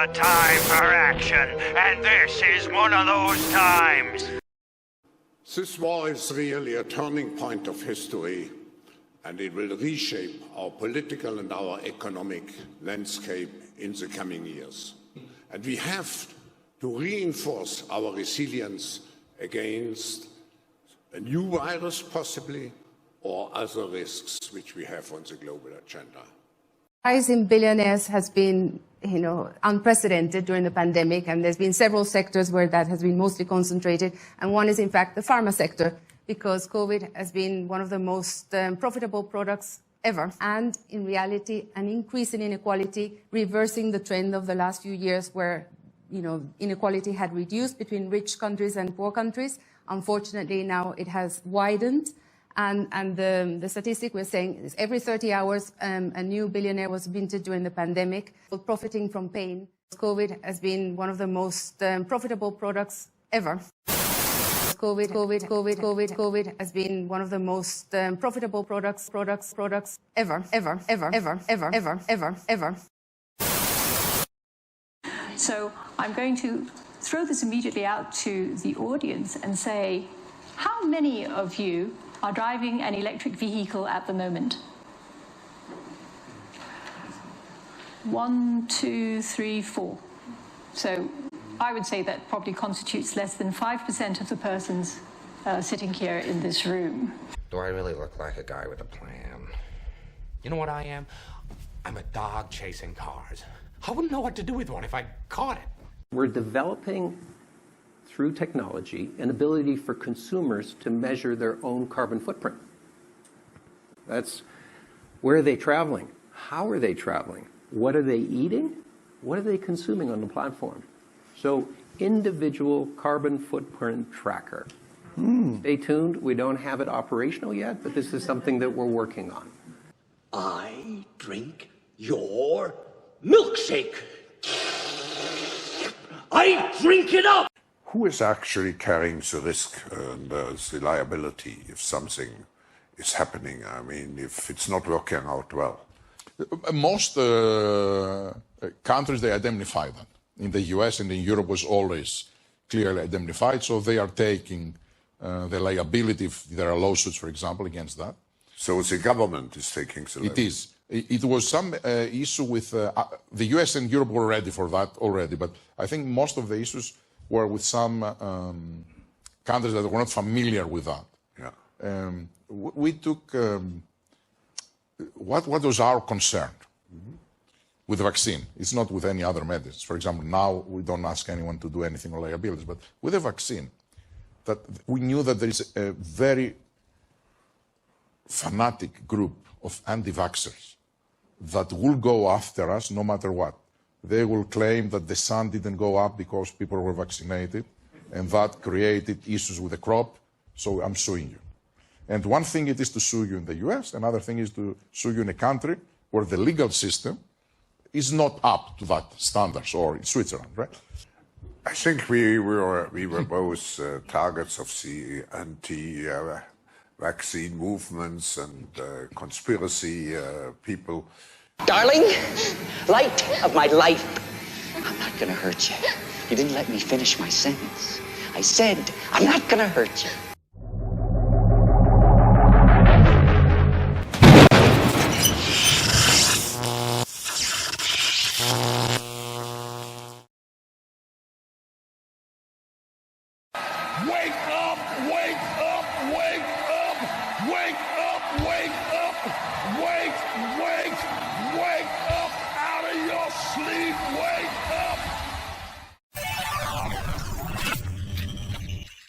a time for action, and this is one of those times. This war is really a turning point of history, and it will reshape our political and our economic landscape in the coming years. And we have to reinforce our resilience against a new virus, possibly, or other risks which we have on the global agenda. Rise in billionaires has been, unprecedented during the pandemic, and there's been several sectors where that has been mostly concentrated, and one is, in fact, the pharma sector, because COVID has been one of the most profitable products ever, and in reality, an increase in inequality, reversing the trend of the last few years where, inequality had reduced between rich countries and poor countries. Unfortunately, now it has widened. And the statistic we're saying is every 30 hours, a new billionaire was minted during the pandemic, profiting from pain. COVID has been one of the most profitable products ever. COVID has been one of the most profitable products ever. So I'm going to throw this immediately out to the audience and say, how many of you are driving an electric vehicle at the moment? 1, 2, 3, 4. So I would say that probably constitutes less than 5% of the persons sitting here in this room. Do I really look like a guy with a plan? You know what I am? I'm a dog chasing cars. I wouldn't know what to do with one if I caught it. We're developing, through technology, an ability for consumers to measure their own carbon footprint. That's, where are they traveling? How are they traveling? What are they eating? What are they consuming on the platform? So, individual carbon footprint tracker. Stay tuned. We don't have it operational yet, but this is something that we're working on. I drink your milkshake. I drink it up. Who is actually carrying the risk and the liability if something is happening? I mean, if it's not working out well. Most countries, they identify that. In the US and in Europe was always clearly identified, so they are taking the liability if there are lawsuits, for example, against that. So the government is taking the liability? It is. It was some issue with the US and Europe were ready for that already, but I think most of the issues were with some countries that were not familiar with that. Yeah. We took what was our concern with the vaccine. It's not with any other medicines. For example, now we don't ask anyone to do anything on liabilities, but with the vaccine, that we knew that there is a very fanatic group of anti-vaxxers that will go after us no matter what. They will claim that the sun didn't go up because people were vaccinated, and that created issues with the crop, so I'm suing you. And one thing it is to sue you in the US, another thing is to sue you in a country where the legal system is not up to that standards, or in Switzerland, right? I think we were both targets of the anti-vaccine movements and conspiracy people. Darling, light of my life, I'm not gonna hurt you. You didn't let me finish my sentence. I said, I'm not gonna hurt you. Wake up, wake up, wake up, wake up, wake